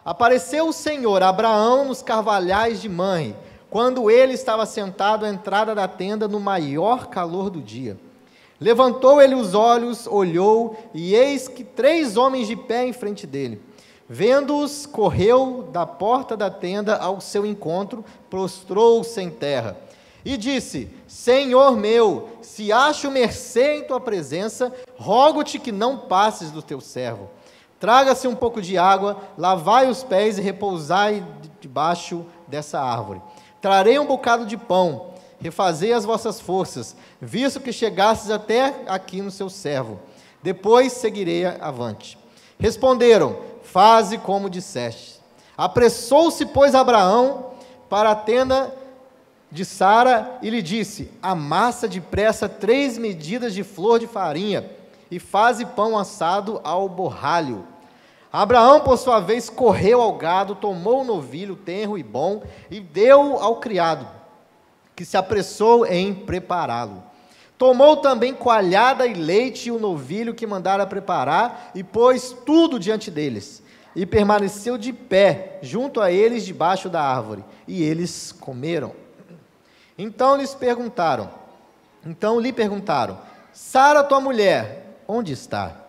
Apareceu o Senhor a Abraão nos carvalhais de Manre, quando ele estava sentado à entrada da tenda no maior calor do dia. Levantou ele os olhos, olhou, e eis que 3 homens de pé em frente dele. Vendo-os, correu da porta da tenda ao seu encontro, prostrou-se em terra, e disse: Senhor meu, se acho mercê em tua presença, rogo-te que não passes do teu servo. Traga-se um pouco de água, lavai os pés e repousai debaixo dessa árvore. Trarei um bocado de pão, refazei as vossas forças, visto que chegastes até aqui no seu servo. Depois seguirei avante. Responderam: faze como disseste. Apressou-se, pois, Abraão para a tenda de Sara e lhe disse: amassa depressa 3 medidas de flor de farinha e faze pão assado ao borralho. Abraão, por sua vez, correu ao gado, tomou o novilho tenro e bom e deu ao criado, que se apressou em prepará-lo. Tomou também coalhada e leite e o novilho que mandara preparar e pôs tudo diante deles. E permaneceu de pé junto a eles debaixo da árvore. E eles comeram. Então lhe perguntaram: Sara, tua mulher, onde está?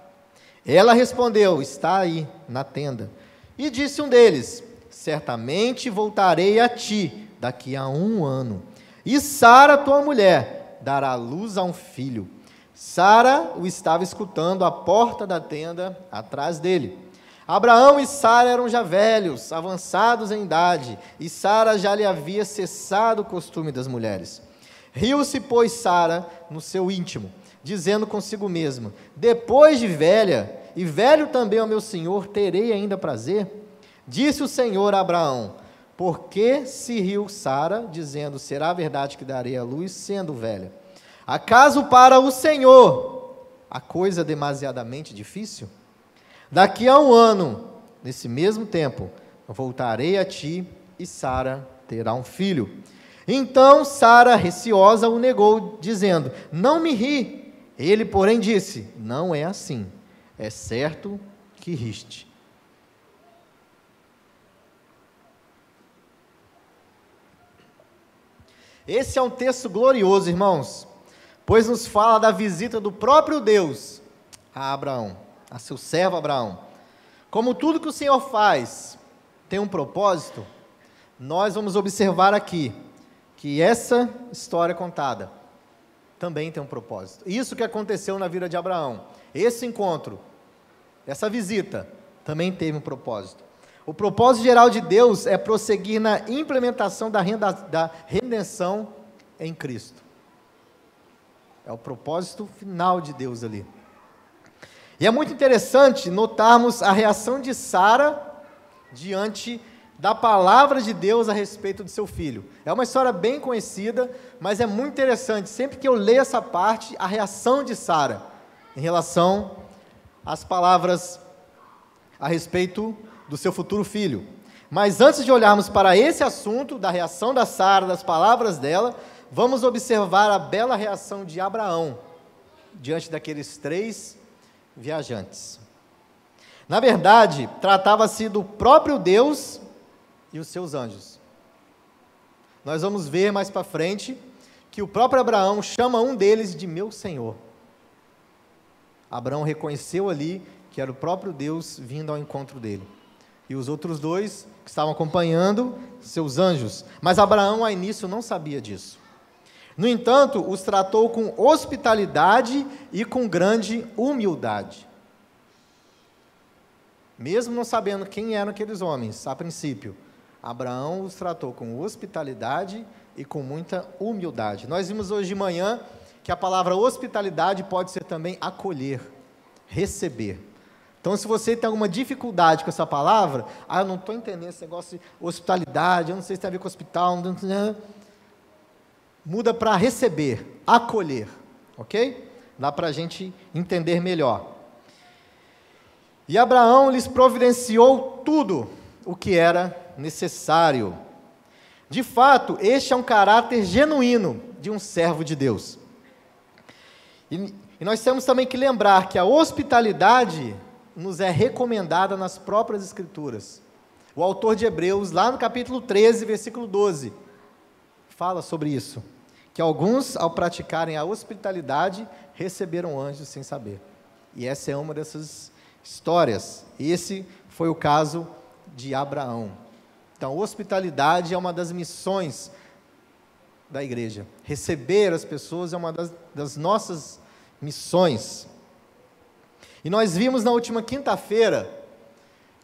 Ela respondeu: está aí, na tenda. E disse um deles: certamente voltarei a ti daqui a 1 ano. E Sara, tua mulher, dará luz a um filho. Sara o estava escutando à porta da tenda, atrás dele. Abraão e Sara eram já velhos, avançados em idade, e Sara já lhe havia cessado o costume das mulheres. Riu-se, pois, Sara no seu íntimo, dizendo consigo mesma: depois de velha, e velho também ao meu senhor, terei ainda prazer? Disse o Senhor a Abraão: por que se riu Sara, dizendo: será verdade que darei a luz, sendo velha? Acaso para o Senhor a coisa demasiadamente difícil? Daqui a 1 ano, nesse mesmo tempo, voltarei a ti, e Sara terá um filho. Então Sara, receosa, o negou, dizendo: não me ri. Ele, porém, disse: não é assim, é certo que riste. Esse é um texto glorioso, irmãos, pois nos fala da visita do próprio Deus a Abraão, a seu servo Abraão. Como tudo que o Senhor faz tem um propósito, nós vamos observar aqui que essa história contada também tem um propósito. Isso que aconteceu na vida de Abraão, esse encontro, essa visita, também teve um propósito. O propósito geral de Deus é prosseguir na implementação da redenção em Cristo. É o propósito final de Deus ali. E é muito interessante notarmos a reação de Sara diante da palavra de Deus a respeito do seu filho. É uma história bem conhecida, mas é muito interessante, sempre que eu leio essa parte, a reação de Sara em relação às palavras a respeito do seu futuro filho. Mas antes de olharmos para esse assunto, da reação da Sara, das palavras dela, vamos observar a bela reação de Abraão diante daqueles 3 viajantes. Na verdade, tratava-se do próprio Deus e os seus anjos. Nós vamos ver mais para frente que o próprio Abraão chama um deles de meu Senhor. Abraão reconheceu ali que era o próprio Deus vindo ao encontro dele. E os outros 2 que estavam acompanhando, seus anjos. Mas Abraão, ao início, não sabia disso. No entanto, os tratou com hospitalidade e com grande humildade. Mesmo não sabendo quem eram aqueles homens, a princípio, Abraão os tratou com hospitalidade e com muita humildade. Nós vimos hoje de manhã que a palavra hospitalidade pode ser também acolher, receber. Então, se você tem alguma dificuldade com essa palavra, eu não estou entendendo esse negócio de hospitalidade, eu não sei se tem a ver com hospital, muda para receber, acolher, ok? Dá para a gente entender melhor. E Abraão lhes providenciou tudo o que era necessário. De fato, este é um caráter genuíno de um servo de Deus. E nós temos também que lembrar que a hospitalidade nos é recomendada nas próprias Escrituras. O autor de Hebreus, lá no capítulo 13, versículo 12, fala sobre isso, que alguns, ao praticarem a hospitalidade, receberam anjos sem saber. E essa é uma dessas histórias. Esse foi o caso de Abraão. Então, hospitalidade é uma das missões da igreja. Receber as pessoas é uma das nossas missões. E nós vimos na última quinta-feira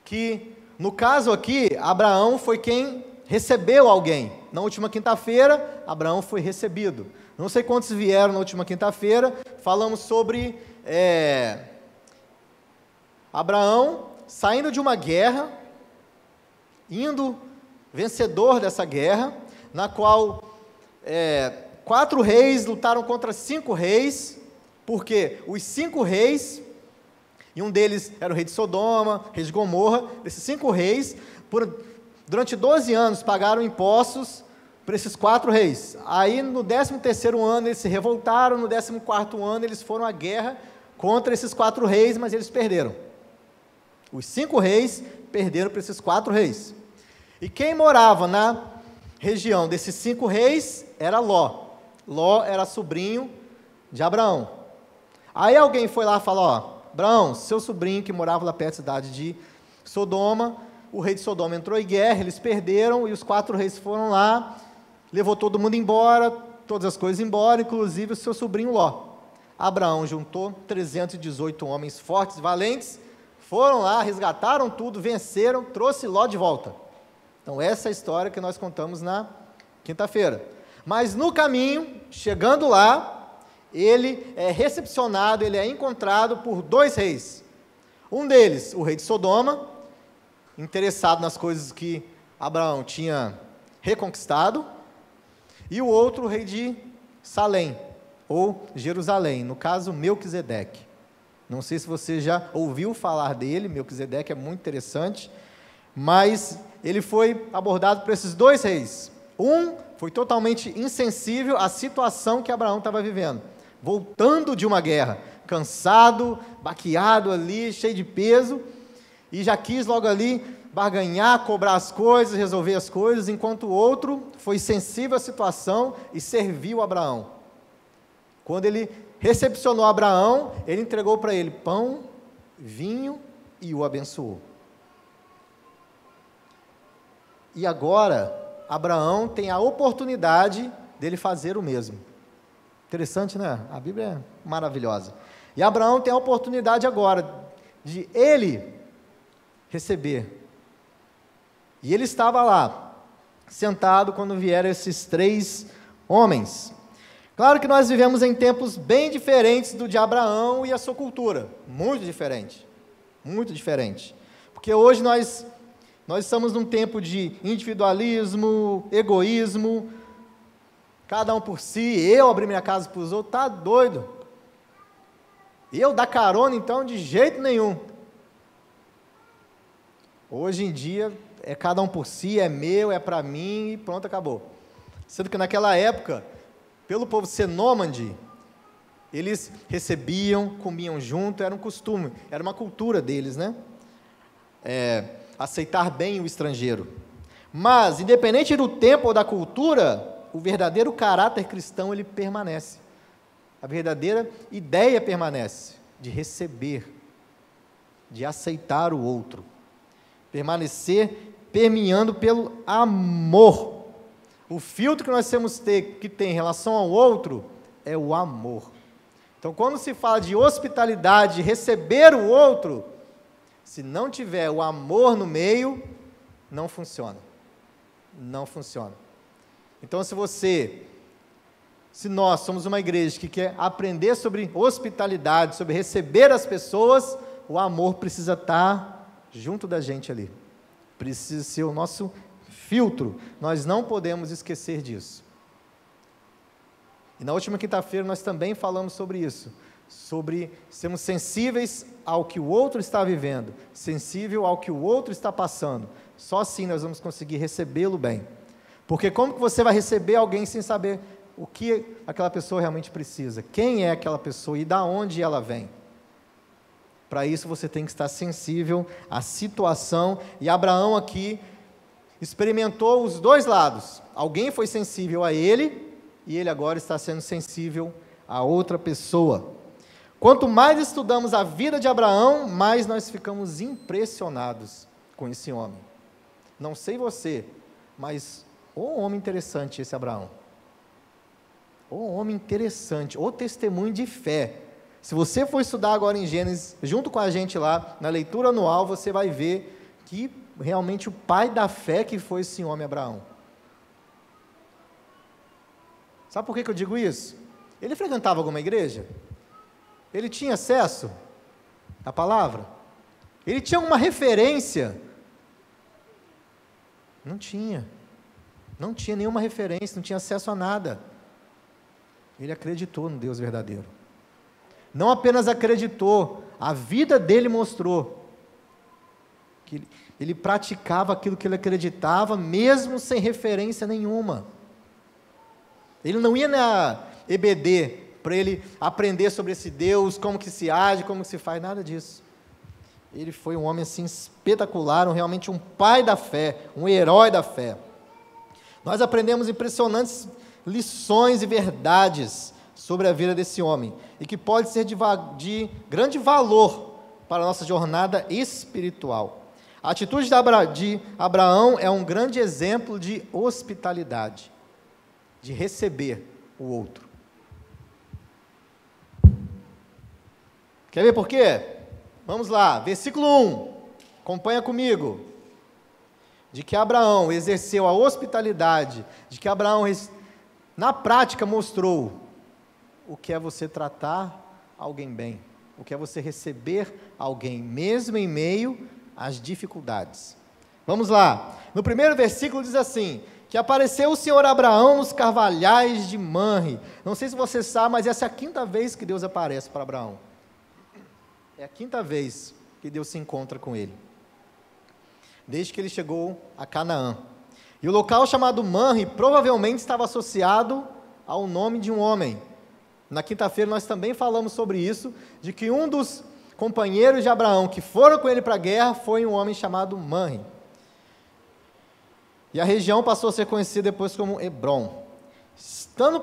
que, no caso aqui, Abraão foi quem recebeu alguém. Na última quinta-feira, Abraão foi recebido. Não sei quantos vieram na última quinta-feira. Falamos sobre Abraão saindo de uma guerra, indo vencedor dessa guerra, na qual 4 reis lutaram contra 5 reis, porque os 5 reis, e um deles era o rei de Sodoma, rei de Gomorra, esses 5 reis, durante 12 anos pagaram impostos para esses 4 reis. Aí no 13º ano eles se revoltaram, no 14º ano eles foram à guerra contra esses 4 reis, mas eles perderam. Os 5 reis perderam para esses 4 reis. E quem morava na região desses 5 reis era Ló. Ló era sobrinho de Abraão. Aí alguém foi lá e falou: Abraão, seu sobrinho que morava lá perto da cidade de Sodoma, o rei de Sodoma entrou em guerra, eles perderam, e os 4 reis foram lá, levou todo mundo embora, todas as coisas embora, inclusive o seu sobrinho Ló. Abraão juntou 318 homens fortes, valentes, foram lá, resgataram tudo, venceram, trouxe Ló de volta. Então essa é a história que nós contamos na quinta-feira. Mas no caminho, chegando lá, ele é recepcionado, ele é encontrado por 2 reis. Um deles, o rei de Sodoma, interessado nas coisas que Abraão tinha reconquistado, e o outro, o rei de Salém, ou Jerusalém, no caso, Melquisedeque. Não sei se você já ouviu falar dele, Melquisedeque é muito interessante, mas ele foi abordado por esses 2 reis. Um foi totalmente insensível à situação que Abraão estava vivendo, voltando de uma guerra, cansado, baqueado ali, cheio de peso, e já quis logo ali barganhar, cobrar as coisas, resolver as coisas, enquanto o outro foi sensível à situação e serviu Abraão. Quando ele recepcionou Abraão, ele entregou para ele pão, vinho e o abençoou. E agora, Abraão tem a oportunidade dele fazer o mesmo. Interessante, né? A Bíblia é maravilhosa. E Abraão tem a oportunidade agora de ele receber. E ele estava lá, sentado, quando vieram esses 3 homens. Claro que nós vivemos em tempos bem diferentes do de Abraão e a sua cultura. Muito diferente. Muito diferente. Porque hoje nós estamos num tempo de individualismo, egoísmo, cada um por si, eu abrir minha casa para os outros, tá doido. Eu dar carona, então, de jeito nenhum. Hoje em dia, é cada um por si, é meu, é para mim, e pronto, acabou. Sendo que naquela época, pelo povo ser nômade, eles recebiam, comiam junto, era um costume, era uma cultura deles, né? Aceitar bem o estrangeiro. Mas, independente do tempo ou da cultura, o verdadeiro caráter cristão, ele permanece. A verdadeira ideia permanece, de receber, de aceitar o outro. Permanecer permeando pelo amor. O filtro que nós temos que ter em relação ao outro é o amor. Então, quando se fala de hospitalidade, de receber o outro, se não tiver o amor no meio, não funciona. Não funciona. Então, se nós somos uma igreja que quer aprender sobre hospitalidade, sobre receber as pessoas, o amor precisa estar junto da gente ali. Precisa ser o nosso filtro. Nós não podemos esquecer disso. E na última quinta-feira nós também falamos sobre isso, sobre sermos sensíveis ao que o outro está vivendo, sensível ao que o outro está passando. Só assim nós vamos conseguir recebê-lo bem. Porque como que você vai receber alguém sem saber o que aquela pessoa realmente precisa? Quem é aquela pessoa e da onde ela vem? Para isso você tem que estar sensível à situação, e Abraão aqui experimentou os dois lados. Alguém foi sensível a ele, e ele agora está sendo sensível a outra pessoa. Quanto mais estudamos a vida de Abraão, mais nós ficamos impressionados com esse homem. Não sei você, mas ô homem interessante esse Abraão. Ô homem interessante, ô testemunho de fé. Se você for estudar agora em Gênesis, junto com a gente lá, na leitura anual, você vai ver que realmente o pai da fé que foi esse homem Abraão. Sabe por que eu digo isso? Ele frequentava alguma igreja? Ele tinha acesso à palavra? Ele tinha uma referência? Não tinha. Não tinha nenhuma referência, não tinha acesso a nada. Ele acreditou no Deus verdadeiro. Não apenas acreditou, a vida dele mostrou que ele praticava aquilo que ele acreditava, mesmo sem referência nenhuma. Ele não ia na EBD para ele aprender sobre esse Deus, como que se age, como que se faz, nada disso. Ele foi um homem assim espetacular, realmente um pai da fé, um herói da fé. Nós aprendemos impressionantes lições e verdades sobre a vida desse homem, e que pode ser de grande valor para a nossa jornada espiritual. A atitude de Abraão é um grande exemplo de hospitalidade, de receber o outro. Quer ver por quê? Vamos lá, versículo 1, acompanha comigo. De que Abraão exerceu a hospitalidade, de que Abraão, na prática, mostrou o que é você tratar alguém bem, o que é você receber alguém, mesmo em meio às dificuldades. Vamos lá, no primeiro versículo diz assim, que apareceu o Senhor Abraão nos carvalhais de Manre. Não sei se você sabe, mas essa é a quinta vez que Deus aparece para Abraão. É a quinta vez que Deus se encontra com ele, desde que ele chegou a Canaã. E o local chamado Manre provavelmente estava associado ao nome de um homem. Na quinta-feira nós também falamos sobre isso, de que um dos companheiros de Abraão que foram com ele para a guerra foi um homem chamado Manre. E a região passou a ser conhecida depois como Hebrom. Estando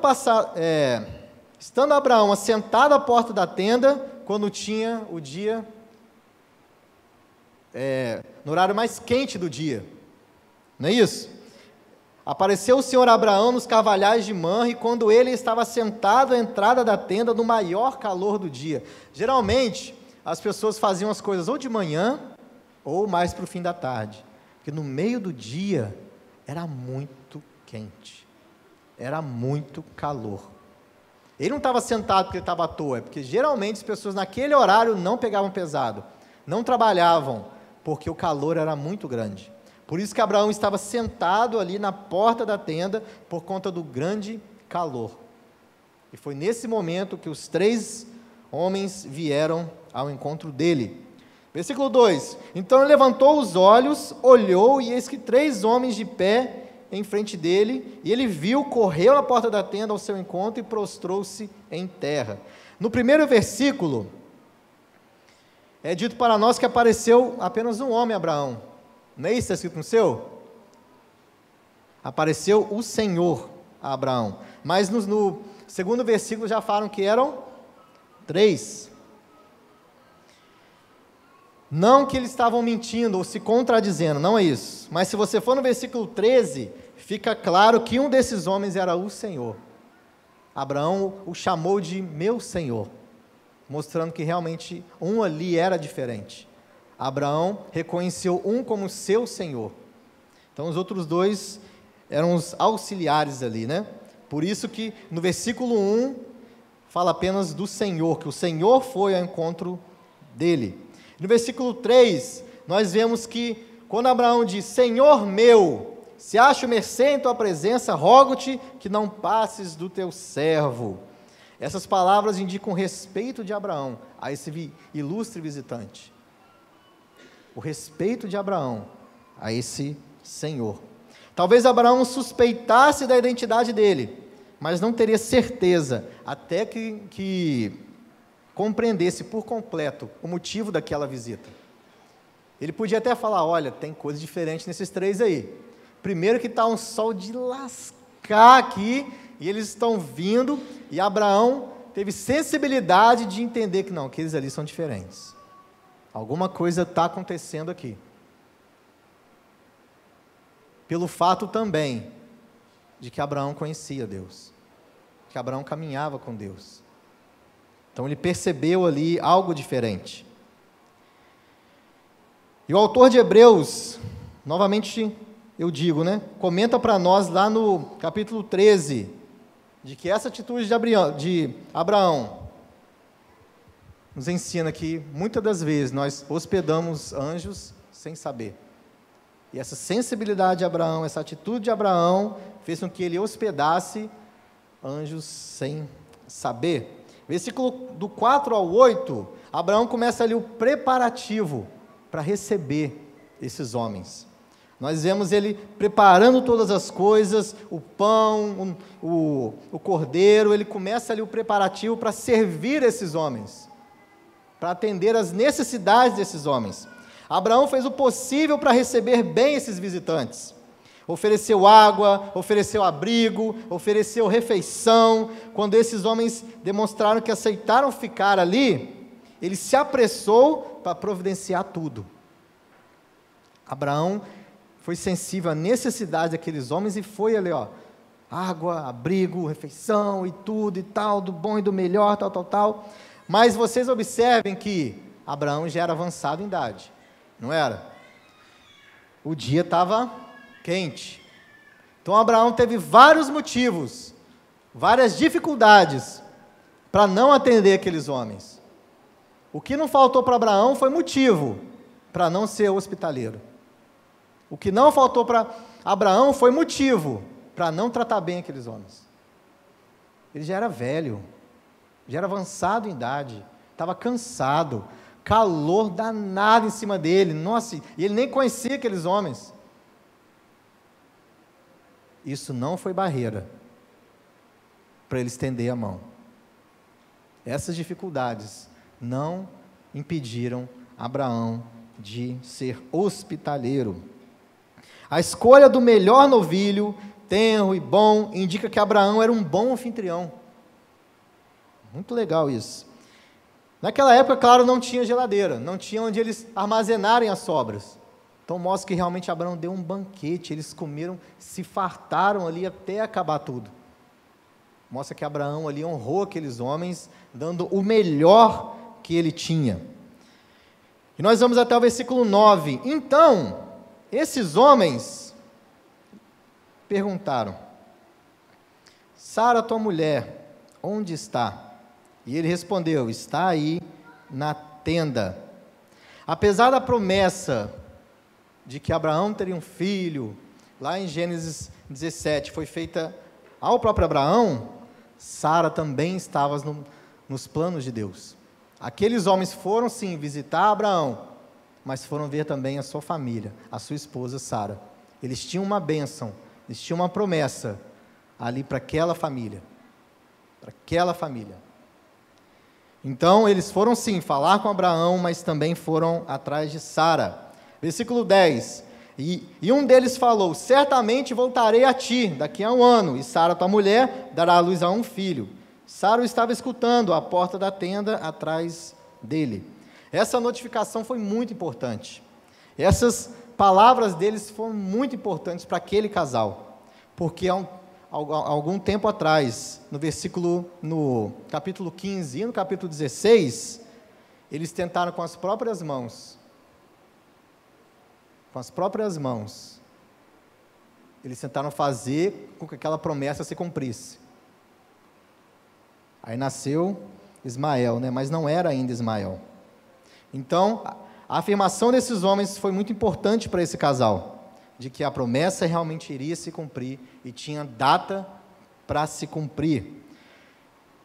Abraão assentado à porta da tenda, quando tinha o dia, no horário mais quente do dia, não é isso? Apareceu o Senhor Abraão nos carvalhais de Manre, quando ele estava sentado à entrada da tenda no maior calor do dia. Geralmente, as pessoas faziam as coisas ou de manhã, ou mais para o fim da tarde, porque no meio do dia, era muito quente, era muito calor. Ele não estava sentado porque ele estava à toa, é porque geralmente as pessoas naquele horário não pegavam pesado, não trabalhavam, porque o calor era muito grande. Por isso que Abraão estava sentado ali na porta da tenda, por conta do grande calor. E foi nesse momento que os 3 homens vieram ao encontro dele. Versículo 2, então ele levantou os olhos, olhou, e eis que 3 homens de pé em frente dele, e ele viu, correu na porta da tenda ao seu encontro e prostrou-se em terra. No primeiro versículo, é dito para nós que apareceu apenas um homem, Abraão. Não é isso que está escrito no seu? Apareceu o Senhor a Abraão. Mas no segundo versículo já falam que eram 3. Não que eles estavam mentindo ou se contradizendo, não é isso. Mas se você for no versículo 13, fica claro que um desses homens era o Senhor. Abraão o chamou de meu Senhor, mostrando que realmente um ali era diferente. Abraão reconheceu um como seu Senhor. Então os outros 2 eram os auxiliares ali, né? Por isso que no versículo 1 fala apenas do Senhor, que o Senhor foi ao encontro dele. No versículo 3, nós vemos que quando Abraão diz, Senhor meu, se acho mercê em tua presença, rogo-te que não passes do teu servo. Essas palavras indicam o respeito de Abraão a esse ilustre visitante. O respeito de Abraão a esse Senhor. Talvez Abraão suspeitasse da identidade dele, mas não teria certeza, até que compreendesse por completo o motivo daquela visita. Ele podia até falar, olha, tem coisa diferente nesses três aí. Primeiro que está um sol de lascar aqui, e eles estão vindo, e Abraão teve sensibilidade de entender que não, aqueles ali são diferentes. Alguma coisa está acontecendo aqui. Pelo fato também de que Abraão conhecia Deus, que Abraão caminhava com Deus. Então ele percebeu ali algo diferente. E o autor de Hebreus, novamente eu digo, comenta para nós lá no capítulo 13, de que essa atitude de Abraão nos ensina que muitas das vezes nós hospedamos anjos sem saber. E essa sensibilidade de Abraão, essa atitude de Abraão, fez com que ele hospedasse anjos sem saber. Versículo do 4 ao 8, Abraão começa ali o preparativo para receber esses homens. Nós vemos ele preparando todas as coisas, o pão, o cordeiro, ele começa ali o preparativo para servir esses homens, para atender as necessidades desses homens. Abraão fez o possível para receber bem esses visitantes. Ofereceu água, ofereceu abrigo, ofereceu refeição. Quando esses homens demonstraram que aceitaram ficar ali, ele se apressou para providenciar tudo. Abraão foi sensível à necessidade daqueles homens e foi ali, água, abrigo, refeição e tudo e tal, do bom e do melhor, tal. Mas vocês observem que Abraão já era avançado em idade, não era? O dia estava quente. Então Abraão teve vários motivos, várias dificuldades para não atender aqueles homens. O que não faltou para Abraão foi motivo para não ser hospitaleiro. O que não faltou para Abraão foi motivo para não tratar bem aqueles homens. Ele já era velho, já era avançado em idade, estava cansado, calor danado em cima dele, nossa, e ele nem conhecia aqueles homens. Isso não foi barreira para ele estender a mão. Essas dificuldades não impediram Abraão de ser hospitaleiro. A escolha do melhor novilho, tenro e bom, indica que Abraão era um bom anfitrião. Muito legal isso. Naquela época, claro, não tinha geladeira, não tinha onde eles armazenarem as sobras. Então mostra que realmente Abraão deu um banquete, eles comeram, se fartaram ali até acabar tudo. Mostra que Abraão ali honrou aqueles homens, dando o melhor que ele tinha. E nós vamos até o versículo 9. Então, esses homens perguntaram: Sara, tua mulher, onde está? E ele respondeu: está aí na tenda. Apesar da promessa de que Abraão teria um filho, lá em Gênesis 17, foi feita ao próprio Abraão, Sara também estava nos planos de Deus. Aqueles homens foram sim visitar Abraão, mas foram ver também a sua família, a sua esposa Sara. Eles tinham uma bênção, eles tinham uma promessa ali para aquela família. Então, eles foram sim falar com Abraão, mas também foram atrás de Sara. Versículo 10. E um deles falou: certamente voltarei a ti daqui a um ano, e Sara, tua mulher, dará à luz a um filho. Sara o estava escutando à porta da tenda atrás dele. Essa notificação foi muito importante. Essas palavras deles foram muito importantes para aquele casal, porque há algum tempo atrás, no capítulo 15 e no capítulo 16, eles tentaram com as próprias mãos, eles tentaram fazer com que aquela promessa se cumprisse. Aí nasceu Ismael, mas não era ainda Ismael. Então, a afirmação desses homens foi muito importante para esse casal, de que a promessa realmente iria se cumprir e tinha data para se cumprir.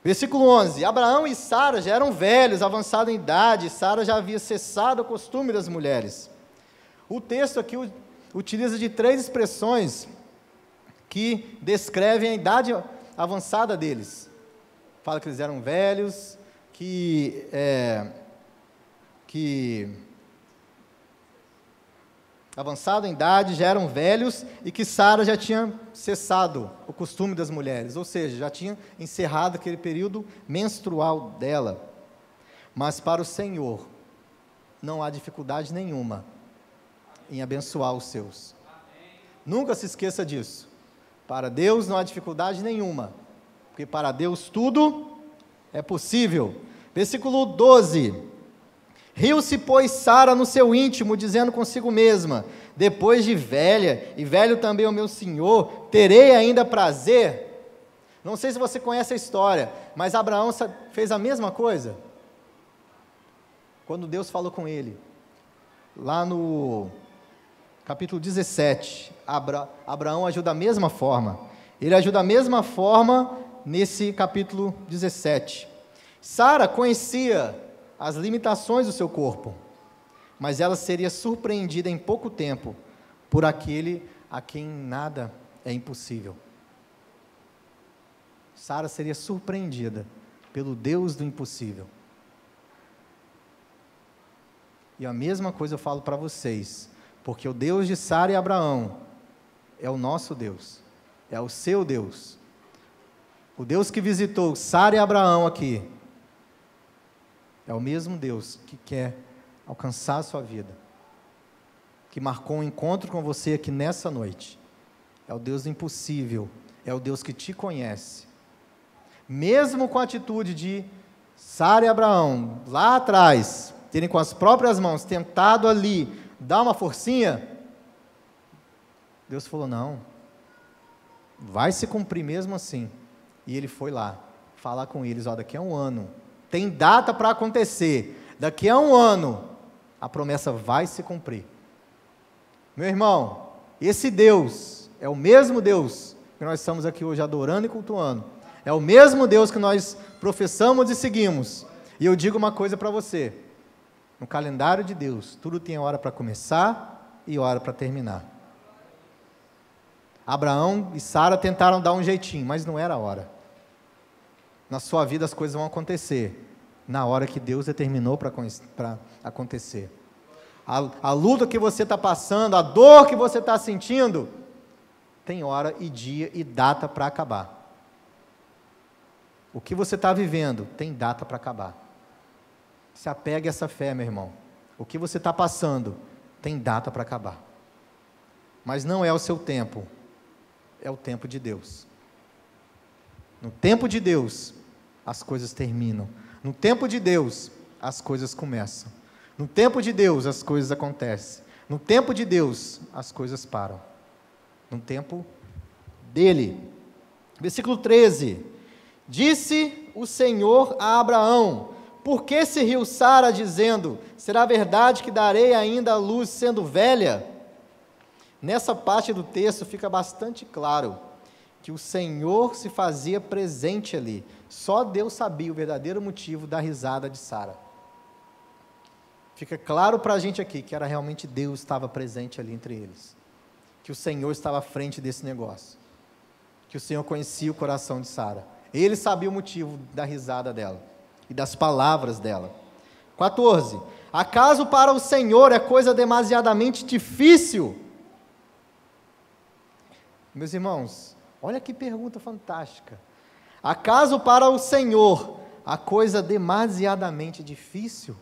Versículo 11, Abraão e Sara já eram velhos, avançados em idade, Sara já havia cessado o costume das mulheres. O texto aqui utiliza de 3 expressões que descrevem a idade avançada deles. Fala que eles eram velhos, que avançado em idade, já eram velhos e que Sara já tinha cessado o costume das mulheres, ou seja, já tinha encerrado aquele período menstrual dela. Mas para o Senhor não há dificuldade nenhuma em abençoar os seus. Nunca se esqueça disso. Para Deus não há dificuldade nenhuma, porque para Deus tudo é possível. Versículo 12. Riu-se, pois, Sara no seu íntimo, dizendo consigo mesma: depois de velha, e velho também o meu senhor, terei ainda prazer? Não sei se você conhece a história, mas Abraão fez a mesma coisa. Quando Deus falou com ele, lá no capítulo 17, Abraão agiu da mesma forma. Ele agiu da mesma forma nesse capítulo 17. Sara conhecia as limitações do seu corpo, mas ela seria surpreendida em pouco tempo por aquele a quem nada é impossível. Sara seria surpreendida pelo Deus do impossível. E a mesma coisa eu falo para vocês, porque o Deus de Sara e Abraão é o nosso Deus, é o seu Deus. O Deus que visitou Sara e Abraão aqui é o mesmo Deus que quer alcançar a sua vida, que marcou um encontro com você aqui nessa noite. É o Deus do impossível, é o Deus que te conhece. Mesmo com a atitude de Sara e Abraão, lá atrás, terem com as próprias mãos tentado ali dar uma forcinha, Deus falou: não, vai se cumprir mesmo assim. E ele foi lá, falar com eles: ó, daqui a um ano, tem data para acontecer, daqui a um ano, a promessa vai se cumprir. Meu irmão, esse Deus é o mesmo Deus que nós estamos aqui hoje adorando e cultuando, é o mesmo Deus que nós professamos e seguimos. E eu digo uma coisa para você: no calendário de Deus, tudo tem hora para começar e hora para terminar. Abraão e Sara tentaram dar um jeitinho, mas não era a hora. Na sua vida as coisas vão acontecer na hora que Deus determinou para acontecer. A luta que você está passando, a dor que você está sentindo, tem hora e dia e data para acabar. O que você está vivendo tem data para acabar. Se apegue a essa fé, meu irmão. O que você está passando tem data para acabar. Mas não é o seu tempo, é o tempo de Deus. No tempo de Deus, as coisas terminam. No tempo de Deus, as coisas começam. No tempo de Deus, as coisas acontecem. No tempo de Deus, as coisas param. No tempo dele. Versículo 13. Disse o Senhor a Abraão: por que se riu Sara, dizendo: será verdade que darei ainda a luz sendo velha? Nessa parte do texto fica bastante claro que o Senhor se fazia presente ali. Só Deus sabia o verdadeiro motivo da risada de Sara. Fica claro para a gente aqui que era realmente Deus que estava presente ali entre eles. Que o Senhor estava à frente desse negócio. Que o Senhor conhecia o coração de Sara. Ele sabia o motivo da risada dela e das palavras dela. 14. Acaso para o Senhor é coisa demasiadamente difícil? Meus irmãos, olha que pergunta fantástica. Acaso para o Senhor a coisa demasiadamente difícil?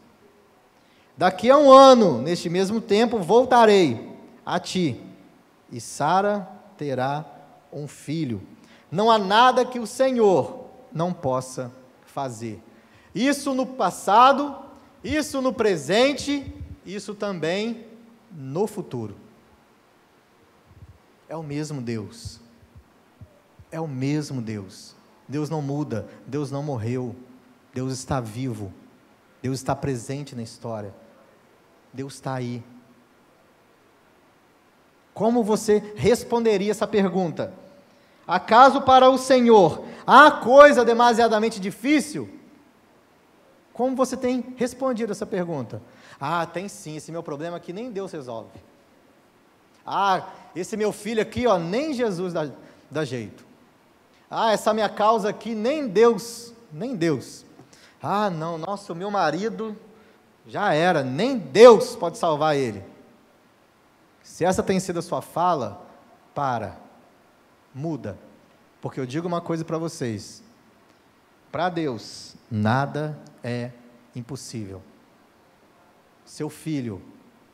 Daqui a um ano, neste mesmo tempo, voltarei a ti, e Sara terá um filho. Não há nada que o Senhor não possa fazer. Isso no passado, isso no presente, isso também no futuro. É o mesmo Deus. É o mesmo Deus. Deus não muda, Deus não morreu, Deus está vivo, Deus está presente na história, Deus está aí. Como você responderia essa pergunta? Acaso para o Senhor há coisa demasiadamente difícil? Como você tem respondido essa pergunta? Ah, tem sim, esse meu problema aqui nem Deus resolve. Ah, esse meu filho aqui, ó, nem Jesus dá jeito. Ah, essa minha causa aqui, nem Deus. Ah, não, nossa, o meu marido já era, nem Deus pode salvar ele. Se essa tem sido a sua fala, muda, porque eu digo uma coisa para vocês: para Deus, nada é impossível. Seu filho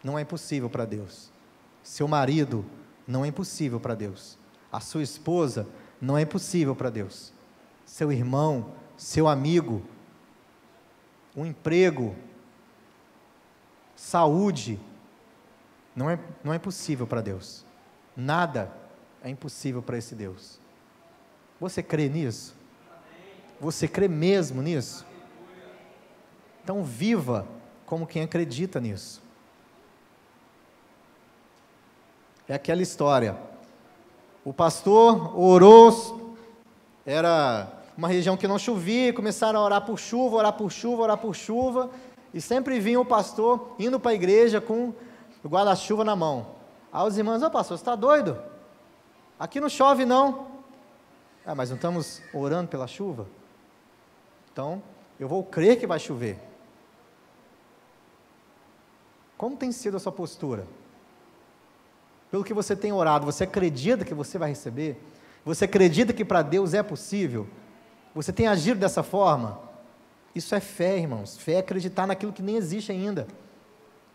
não é impossível para Deus. Seu marido não é impossível para Deus. A sua esposa não é impossível para Deus. Seu irmão, seu amigo, um emprego, saúde, não é impossível para Deus. Nada é impossível para esse Deus. Você crê nisso? Você crê mesmo nisso? Então viva como quem acredita nisso. É aquela história. O pastor orou, era uma região que não chovia, começaram a orar por chuva, orar por chuva, orar por chuva, e sempre vinha o pastor indo para a igreja com o guarda-chuva na mão. Aí os irmãos: pastor, você está doido? Aqui não chove não. Mas não estamos orando pela chuva? Então, eu vou crer que vai chover. Como tem sido a sua postura? Pelo que você tem orado, você acredita que você vai receber? Você acredita que para Deus é possível? Você tem agido dessa forma? Isso é fé, irmãos. Fé é acreditar naquilo que nem existe ainda.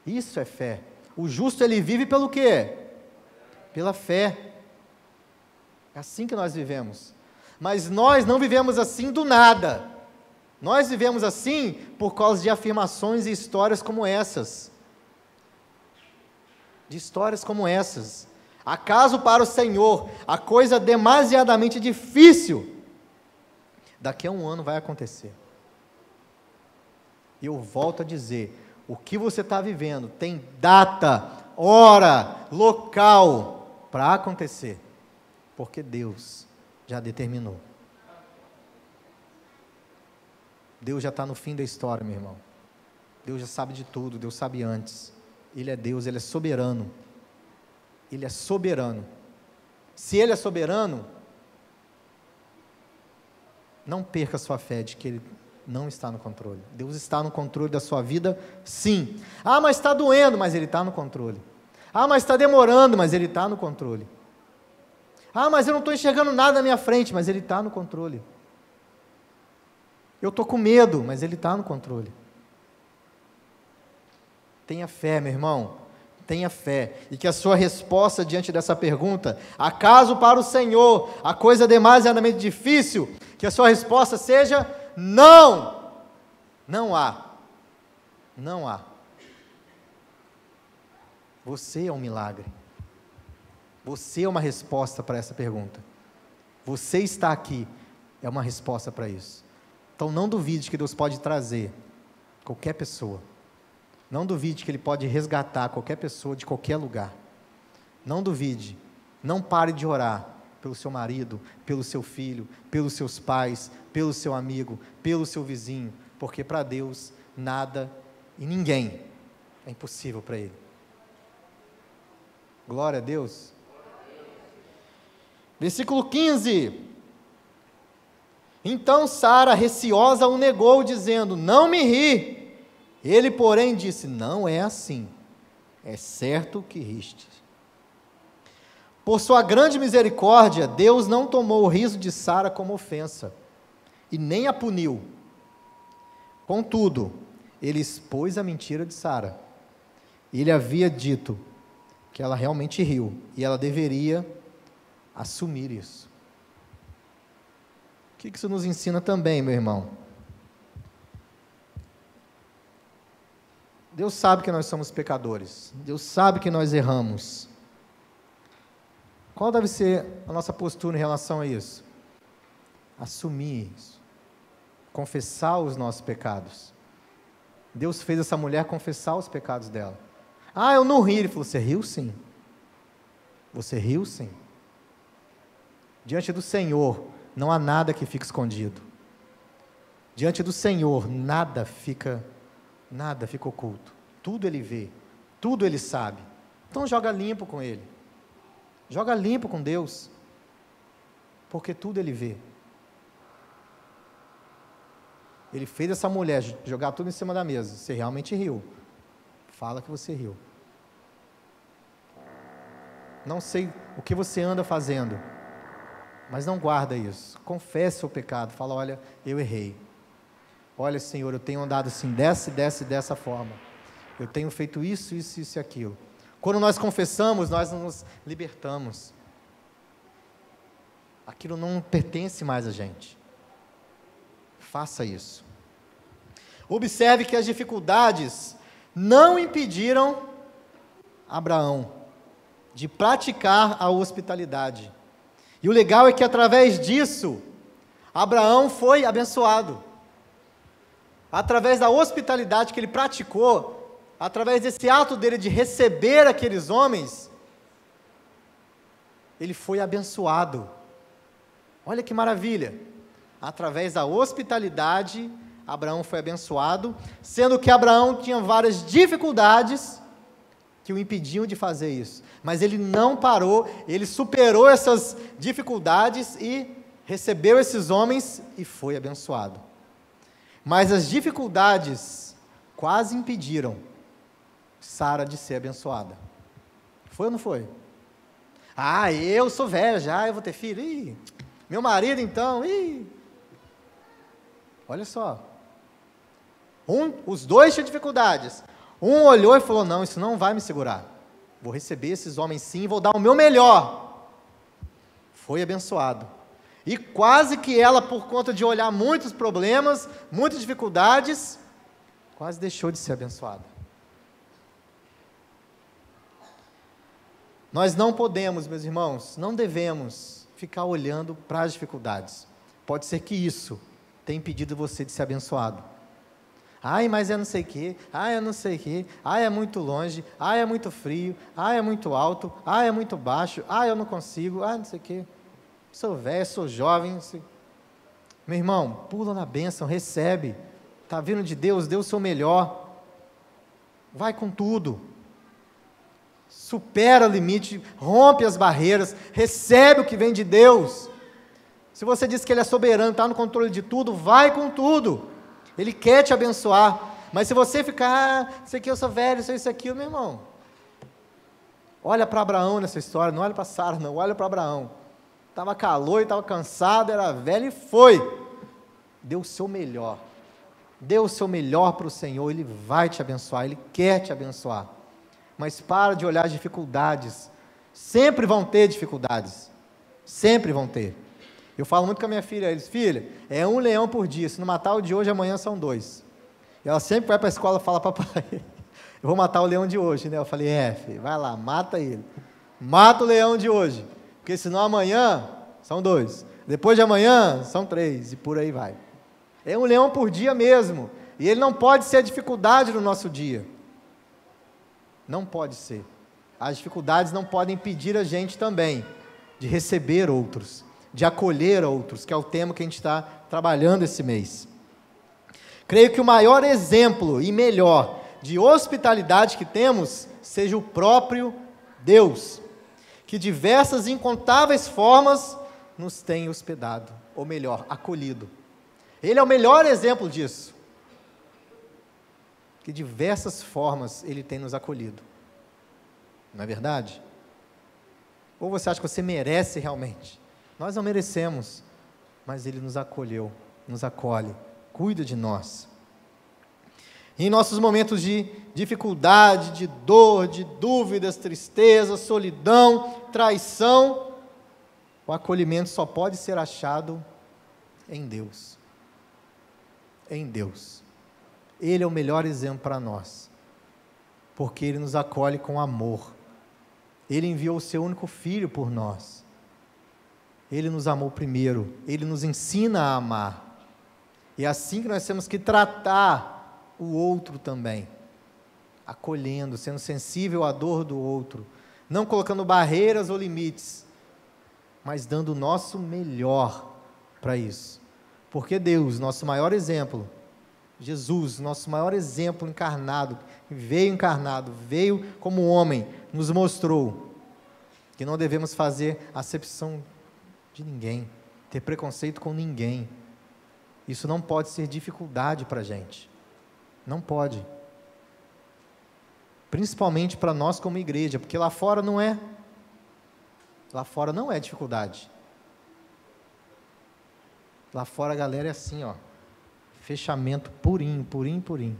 Isso é fé. O justo, ele vive pelo quê? Pela fé. É assim que nós vivemos. Mas nós não vivemos assim do nada. Nós vivemos assim por causa de afirmações e histórias como essas. De histórias como essas. Acaso para o Senhor a coisa demasiadamente difícil, daqui a um ano vai acontecer. E eu volto a dizer, o que você está vivendo tem data, hora, local para acontecer, porque Deus já determinou. Deus já está no fim da história, meu irmão. Deus já sabe de tudo, Deus sabe antes. Ele é Deus, Ele é soberano. Ele é soberano. Se Ele é soberano, não perca a sua fé de que Ele não está no controle. Deus está no controle da sua vida, sim. Mas está doendo, mas Ele está no controle. Mas está demorando, mas Ele está no controle. Mas eu não estou enxergando nada na minha frente, mas Ele está no controle. Eu estou com medo, mas Ele está no controle. Tenha fé, meu irmão, tenha fé, e que a sua resposta diante dessa pergunta, acaso para o Senhor a coisa demasiadamente difícil, que a sua resposta seja não, não há, não há. Você é um milagre, você é uma resposta para essa pergunta, você está aqui, é uma resposta para isso. Então não duvide que Deus pode trazer qualquer pessoa. Não duvide que Ele pode resgatar qualquer pessoa de qualquer lugar. Não duvide, não pare de orar pelo seu marido, pelo seu filho, pelos seus pais, pelo seu amigo, pelo seu vizinho, porque para Deus nada e ninguém é impossível para Ele. Glória a Deus. Versículo 15. Então Sara, receosa, o negou, dizendo: não me ri. Ele, porém, disse: não é assim, é certo que riste. Por sua grande misericórdia, Deus não tomou o riso de Sara como ofensa, e nem a puniu. Contudo, Ele expôs a mentira de Sara. Ele havia dito que ela realmente riu, e ela deveria assumir isso. O que isso nos ensina também, meu irmão? Deus sabe que nós somos pecadores. Deus sabe que nós erramos. Qual deve ser a nossa postura em relação a isso? Assumir isso. Confessar os nossos pecados. Deus fez essa mulher confessar os pecados dela. Eu não ri. Ele falou: você riu sim. Você riu sim. Diante do Senhor, não há nada que fique escondido. Diante do Senhor, nada fica oculto, tudo Ele vê, tudo Ele sabe. Então joga limpo com Ele, joga limpo com Deus, porque tudo Ele vê. Ele fez essa mulher jogar tudo em cima da mesa. Você realmente riu. Fala que você riu. Não sei o que você anda fazendo, mas não guarda isso. Confesse o pecado. Fala, olha, eu errei. Olha, Senhor, eu tenho andado assim, dessa forma. Eu tenho feito isso e aquilo. Quando nós confessamos, nós nos libertamos. Aquilo não pertence mais a gente. Faça isso. Observe que as dificuldades não impediram Abraão de praticar a hospitalidade. E o legal é que através disso, Abraão foi abençoado. Através da hospitalidade que ele praticou, através desse ato dele de receber aqueles homens, ele foi abençoado. Olha que maravilha! Através da hospitalidade, Abraão foi abençoado, sendo que Abraão tinha várias dificuldades que o impediam de fazer isso. Mas ele não parou, ele superou essas dificuldades e recebeu esses homens e foi abençoado. Mas as dificuldades quase impediram Sara de ser abençoada. Foi ou não foi? Ah, eu sou velha já, eu vou ter filho. Ih, meu marido então, olha só. Os dois tinham dificuldades. Um olhou e falou, não, isso não vai me segurar. Vou receber esses homens sim, vou dar o meu melhor. Foi abençoado. E quase que ela, por conta de olhar muitos problemas, muitas dificuldades, quase deixou de ser abençoada. Nós não podemos, meus irmãos, não devemos ficar olhando para as dificuldades. Pode ser que isso tenha impedido você de ser abençoado. Ai, mas eu não sei o quê, ai, eu não sei o quê, ai, é muito longe, ai, é muito frio, ai, é muito alto, ai, é muito baixo, ai, eu não consigo, ai, não sei o quê. Sou velho, sou jovem. Meu irmão, pula na bênção, recebe. Está vindo de Deus, dê o seu melhor. Vai com tudo. Supera o limite, rompe as barreiras, recebe o que vem de Deus. Se você diz que Ele é soberano, está no controle de tudo, vai com tudo. Ele quer te abençoar. Mas se você ficar, isso aqui eu sou velho, isso aquilo, meu irmão. Olha para Abraão nessa história, não olha para Sara, não, olha para Abraão. Estava calor, estava cansado, era velho e foi. Dê o seu melhor. Dê o seu melhor para o Senhor, Ele vai te abençoar, Ele quer te abençoar. Mas para de olhar as dificuldades. Sempre vão ter dificuldades. Sempre vão ter. Eu falo muito com a minha filha, eles, filha, é um leão por dia, se não matar o de hoje, amanhã são 2. E ela sempre vai para a escola e fala, papai, eu vou matar o leão de hoje, né? Eu falei, filho, vai lá, mata ele. Mata o leão de hoje, porque senão amanhã são 2. Depois de amanhã, são 3, e por aí vai. É um leão por dia mesmo, e ele não pode ser a dificuldade no nosso dia. Não pode ser. As dificuldades não podem impedir a gente também de receber outros, de acolher outros, que é o tema que a gente está trabalhando esse mês. Creio que o maior exemplo e melhor de hospitalidade que temos seja o próprio Deus, que diversas e incontáveis formas nos tem hospedado, ou melhor, acolhido. Ele é o melhor exemplo disso, que diversas formas Ele tem nos acolhido. Não é verdade? Ou você acha que você merece realmente? Nós não merecemos, mas Ele nos acolheu, nos acolhe, cuida de nós. Em nossos momentos de dificuldade, de dor, de dúvidas, tristeza, solidão, traição, o acolhimento só pode ser achado em Deus. Em Deus. Ele é o melhor exemplo para nós, porque Ele nos acolhe com amor. Ele enviou o Seu único Filho por nós. Ele nos amou primeiro, Ele nos ensina a amar. E é assim que nós temos que tratar o outro também, acolhendo, sendo sensível à dor do outro, não colocando barreiras ou limites, mas dando o nosso melhor para isso. Porque Deus, nosso maior exemplo, Jesus, nosso maior exemplo encarnado, veio como homem, nos mostrou que não devemos fazer acepção de ninguém, ter preconceito com ninguém, Isso não pode ser dificuldade para a gente. Não pode. Principalmente para nós como igreja, porque lá fora não é. Lá fora não é dificuldade. Lá fora a galera é assim, ó. Fechamento purinho, purinho, purinho.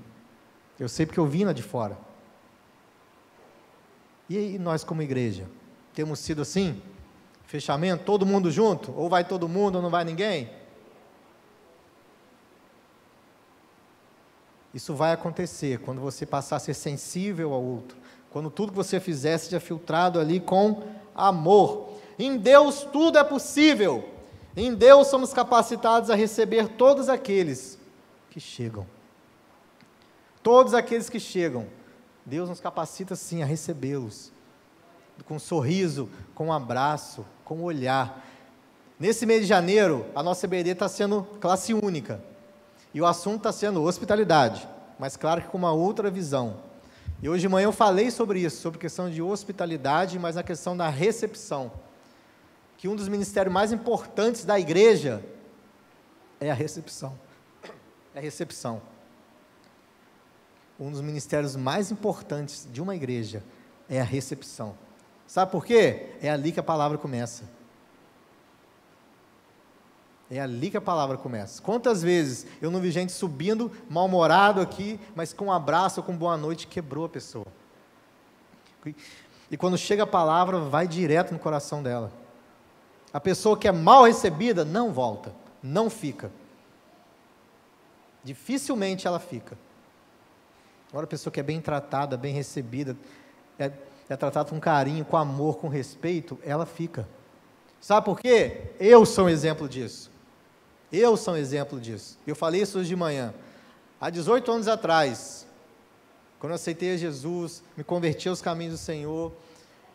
Eu sei porque eu vim lá de fora. E aí nós como igreja? Temos sido assim? Fechamento, todo mundo junto? Ou vai todo mundo ou não vai ninguém? Isso vai acontecer quando você passar a ser sensível ao outro. Quando tudo que você fizer seja filtrado ali com amor. Em Deus tudo é possível. Em Deus somos capacitados a receber todos aqueles que chegam. Todos aqueles que chegam. Deus nos capacita sim a recebê-los. Com um sorriso, com um abraço, com um olhar. Nesse mês de janeiro, a nossa EBD está sendo classe única. E o assunto está sendo hospitalidade. Mas claro que com uma outra visão. E hoje de manhã eu falei sobre isso, sobre a questão de hospitalidade, mas na questão da recepção. Que um dos ministérios mais importantes da igreja é a recepção. É a recepção. Um dos ministérios mais importantes de uma igreja é a recepção. Sabe por quê? É ali que a palavra começa. É ali que a palavra começa. Quantas vezes eu não vi gente subindo, mal-humorado aqui, mas com um abraço ou com boa noite, quebrou a pessoa. E quando chega a palavra, vai direto no coração dela. A pessoa que é mal recebida, não volta, não fica. Dificilmente ela fica. Agora a pessoa que é bem tratada, bem recebida, é tratada com carinho, com amor, com respeito, ela fica. Sabe por quê? Eu sou um exemplo disso. Eu sou um exemplo disso. Eu falei isso hoje de manhã. Há 18 anos atrás, quando eu aceitei a Jesus, me converti aos caminhos do Senhor,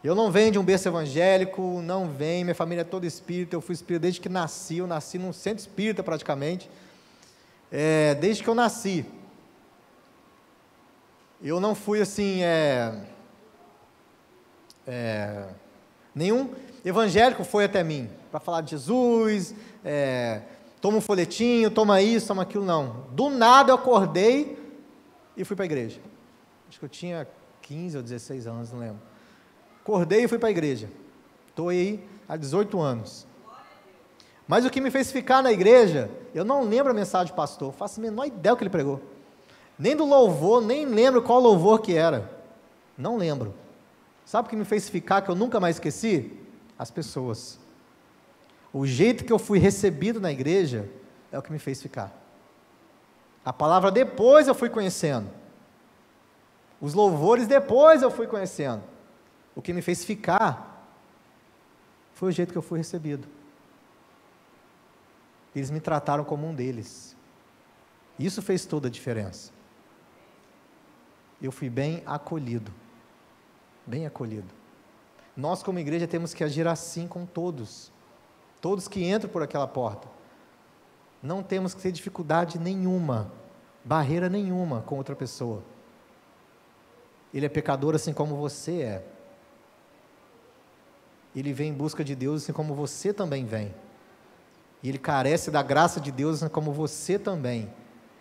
eu não venho de um berço evangélico, não venho, minha família é toda espírita, eu fui espírita desde que nasci, eu nasci num centro espírita praticamente, desde que eu nasci. Eu não fui assim, nenhum evangélico foi até mim, para falar de Jesus, toma um folhetinho, toma isso, toma aquilo, não. Do nada eu acordei e fui para a igreja. Acho que eu tinha 15 ou 16 anos, não lembro. Acordei e fui para a igreja. Estou aí há 18 anos. Mas o que me fez ficar na igreja, eu não lembro a mensagem do pastor, faço a menor ideia do que ele pregou. Nem do louvor, nem lembro qual louvor que era. Não lembro. Sabe o que me fez ficar, que eu nunca mais esqueci? As pessoas. O jeito que eu fui recebido na igreja é o que me fez ficar. A palavra depois eu fui conhecendo. Os louvores depois eu fui conhecendo. O que me fez ficar foi o jeito que eu fui recebido. Eles me trataram como um deles. Isso fez toda a diferença. Eu fui bem acolhido. Bem acolhido. Nós como igreja temos que agir assim com todos. Todos que entram por aquela porta. Não temos que ter dificuldade nenhuma, barreira nenhuma com outra pessoa. Ele é pecador assim como você é. Ele vem em busca de Deus assim como você também vem. E ele carece da graça de Deus assim como você também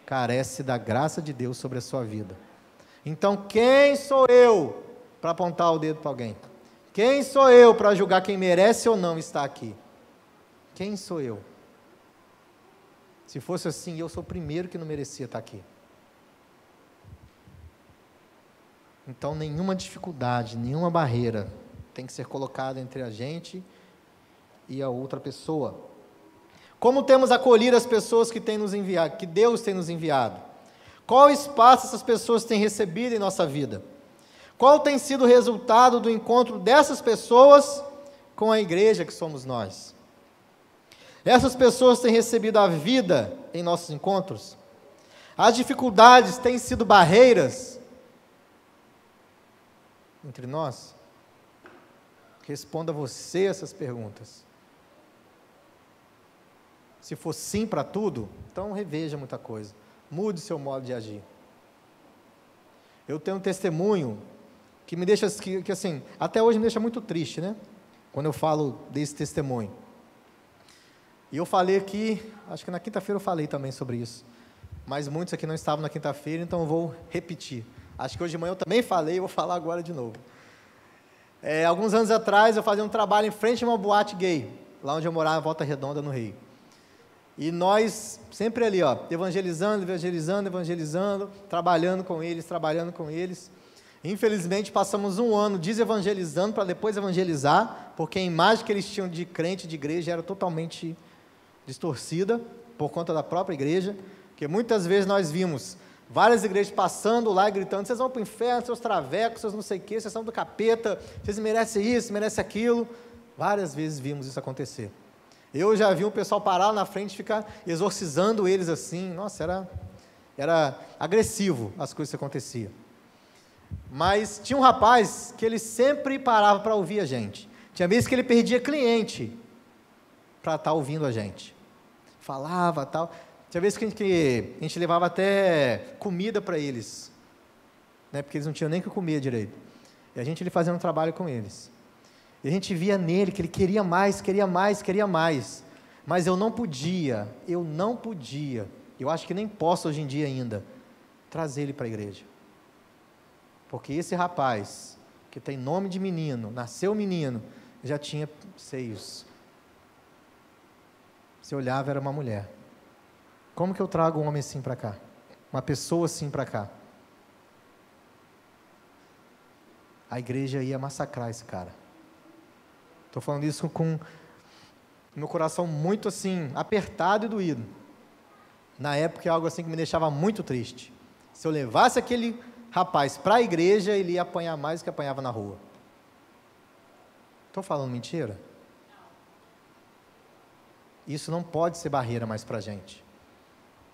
carece da graça de Deus sobre a sua vida. Então, quem sou eu para apontar o dedo para alguém? Quem sou eu para julgar quem merece ou não estar aqui? Quem sou eu? Se fosse assim, eu sou o primeiro que não merecia estar aqui. Então, nenhuma dificuldade, nenhuma barreira tem que ser colocada entre a gente e a outra pessoa. Como temos acolhido as pessoas que tem nos enviado, que Deus tem nos enviado? Qual espaço essas pessoas têm recebido em nossa vida? Qual tem sido o resultado do encontro dessas pessoas com a igreja que somos nós? Essas pessoas têm recebido a vida em nossos encontros? As dificuldades têm sido barreiras entre nós? Responda você essas perguntas. Se for sim para tudo, então reveja muita coisa. Mude seu modo de agir. Eu tenho um testemunho que me deixa, que assim, até hoje me deixa muito triste, né? Quando eu falo desse testemunho. E eu falei aqui, acho que na quinta-feira eu falei também sobre isso, mas muitos aqui não estavam na quinta-feira, então eu vou repetir. Acho que hoje de manhã eu também falei e vou falar agora de novo. Alguns anos atrás eu fazia um trabalho em frente a uma boate gay, lá onde eu morava, em Volta Redonda, no Rio. E nós sempre ali, evangelizando, trabalhando com eles. Infelizmente passamos um ano desevangelizando para depois evangelizar, porque a imagem que eles tinham de crente, de igreja, era totalmente distorcida por conta da própria igreja, porque muitas vezes nós vimos várias igrejas passando lá e gritando: vocês vão para o inferno, seus travecos, seus não sei o quê, vocês são do capeta, vocês merecem isso, merecem aquilo. Várias vezes vimos isso acontecer. Eu já vi o pessoal parar na frente e ficar exorcizando eles assim. Nossa, era agressivo as coisas que aconteciam. Mas tinha um rapaz que ele sempre parava para ouvir a gente. Tinha vezes que ele perdia cliente para estar ouvindo a gente. Falava tal. Tinha vezes que a gente levava até comida para eles, né, porque eles não tinham nem o que comer direito. E a gente ia fazendo um trabalho com eles. E a gente via nele que ele queria mais. Mas eu não podia. Eu acho que nem posso hoje em dia ainda trazer ele para a igreja. Porque esse rapaz, que tem nome de menino, nasceu menino, já tinha seios. Se olhava, era uma mulher. Como que eu trago um homem assim para cá? Uma pessoa assim para cá? A igreja ia massacrar esse cara. Estou falando isso com meu coração muito assim, apertado e doído. Na época é algo assim que me deixava muito triste. Se eu levasse aquele rapaz para a igreja, ele ia apanhar mais do que apanhava na rua. Estou falando mentira? Isso não pode ser barreira mais para a gente.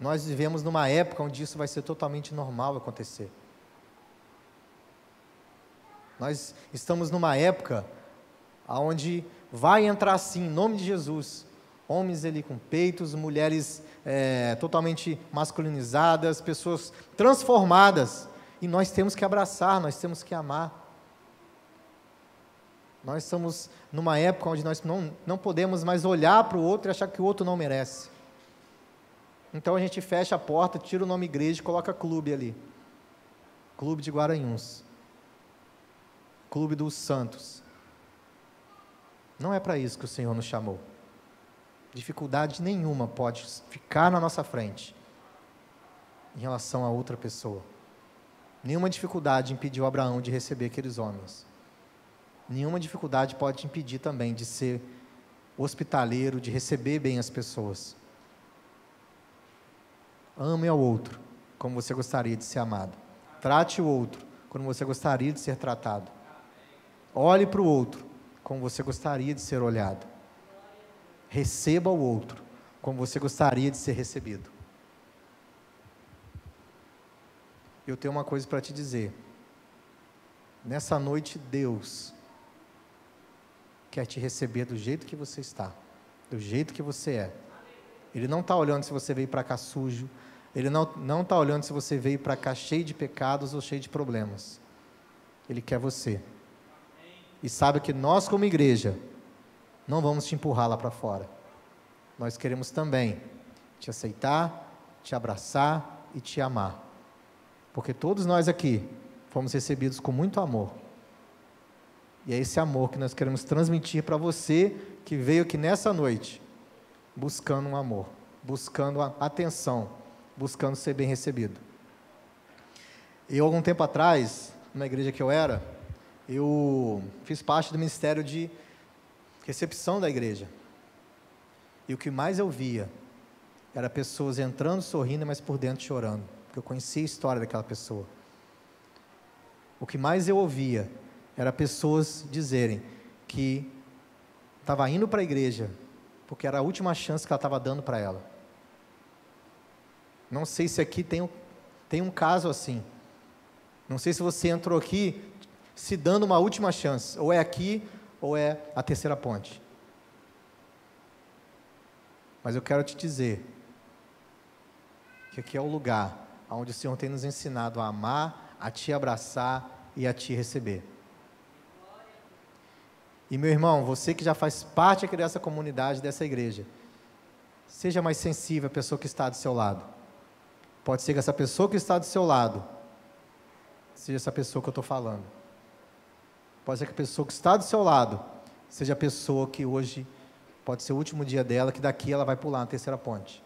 Nós vivemos numa época onde isso vai ser totalmente normal acontecer. Nós estamos numa época onde vai entrar sim, em nome de Jesus, homens ali com peitos, mulheres totalmente masculinizadas, pessoas transformadas, e nós temos que abraçar, nós temos que amar. Nós estamos numa época onde nós não podemos mais olhar para o outro e achar que o outro não merece. Então a gente fecha a porta, tira o nome igreja e coloca clube ali. Clube de Guaranhuns. Clube dos Santos. Não é para isso que o Senhor nos chamou. Dificuldade nenhuma pode ficar na nossa frente em relação a outra pessoa. Nenhuma dificuldade impediu Abraão de receber aqueles homens. Nenhuma dificuldade pode impedir também de ser hospitaleiro, de receber bem as pessoas. Ame ao outro como você gostaria de ser amado. Trate o outro como você gostaria de ser tratado. Olhe para o outro como você gostaria de ser olhado. Receba o outro como você gostaria de ser recebido. Eu tenho uma coisa para te dizer. Nessa noite, Deus quer te receber do jeito que você está, do jeito que você é. Ele não está olhando se você veio para cá sujo, Ele não está olhando se você veio para cá cheio de pecados ou cheio de problemas. Ele quer você. E sabe que nós, como igreja, não vamos te empurrar lá para fora. Nós queremos também te aceitar, te abraçar e te amar. Porque todos nós aqui fomos recebidos com muito amor. E é esse amor que nós queremos transmitir para você que veio aqui nessa noite, buscando um amor, buscando atenção, buscando ser bem recebido. Eu, algum tempo atrás, na igreja que eu era, eu fiz parte do ministério de recepção da igreja. E o que mais eu via era pessoas entrando, sorrindo, mas por dentro chorando, porque eu conhecia a história daquela pessoa. O que mais eu ouvia era pessoas dizerem que estava indo para a igreja porque era a última chance que ela estava dando para ela. Não sei se aqui tem um caso assim. Não sei se você entrou aqui se dando uma última chance, ou é aqui, ou é a terceira ponte. Mas eu quero te dizer que aqui é o lugar onde o Senhor tem nos ensinado a amar, a te abraçar e a te receber. E meu irmão, você que já faz parte aqui dessa comunidade, dessa igreja, Seja mais sensível à pessoa que está do seu lado. Pode ser que essa pessoa que está do seu lado seja essa pessoa que eu estou falando. Pode ser que a pessoa que está do seu lado seja a pessoa que hoje pode ser o último dia dela, que daqui ela vai pular na terceira ponte.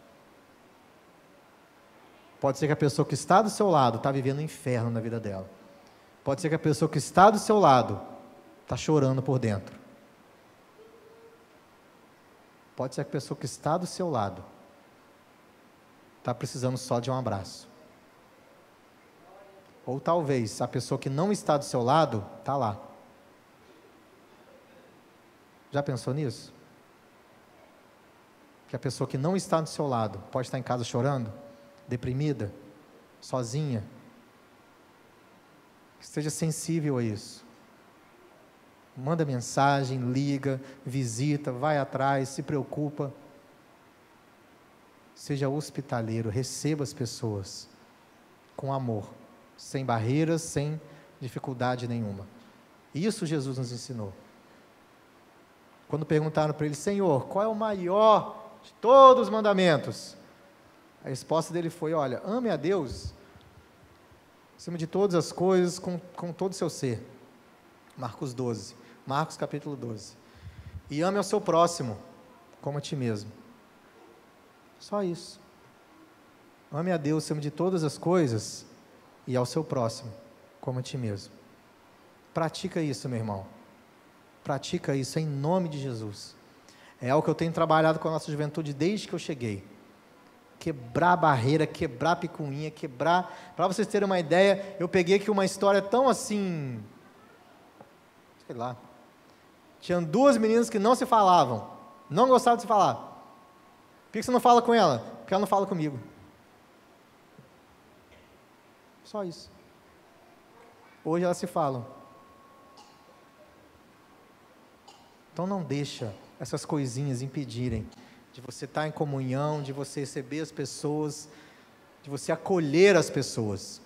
Pode ser que a pessoa que está do seu lado está vivendo um inferno na vida dela. Pode ser que a pessoa que está do seu lado está chorando por dentro. Pode ser que a pessoa que está do seu lado está precisando só de um abraço. Ou talvez a pessoa que não está do seu lado está lá. Já pensou nisso? Que a pessoa que não está do seu lado pode estar em casa chorando, deprimida, sozinha. Esteja sensível a isso. Manda mensagem, liga, visita, vai atrás, se preocupa. Seja hospitaleiro, receba as pessoas com amor, sem barreiras, sem dificuldade nenhuma. Isso Jesus nos ensinou. Quando perguntaram para ele: Senhor, qual é o maior de todos os mandamentos? A resposta dele foi: olha, ame a Deus acima de todas as coisas, com todo o seu ser. Marcos capítulo 12. E ame ao seu próximo como a ti mesmo. Só isso. Ame a Deus acima de todas as coisas e ao seu próximo como a ti mesmo. Pratica isso, meu irmão. Pratica isso em nome de Jesus. É algo que eu tenho trabalhado com a nossa juventude desde que eu cheguei. Quebrar barreira, quebrar picuinha, quebrar... Para vocês terem uma ideia, eu peguei aqui uma história tão assim... Sei lá. Tinham duas meninas que não se falavam. Não gostavam de se falar. Por que você não fala com ela? Porque ela não fala comigo. Só isso. Hoje elas se falam. Então não deixa essas coisinhas impedirem de você estar em comunhão, de você receber as pessoas, de você acolher as pessoas.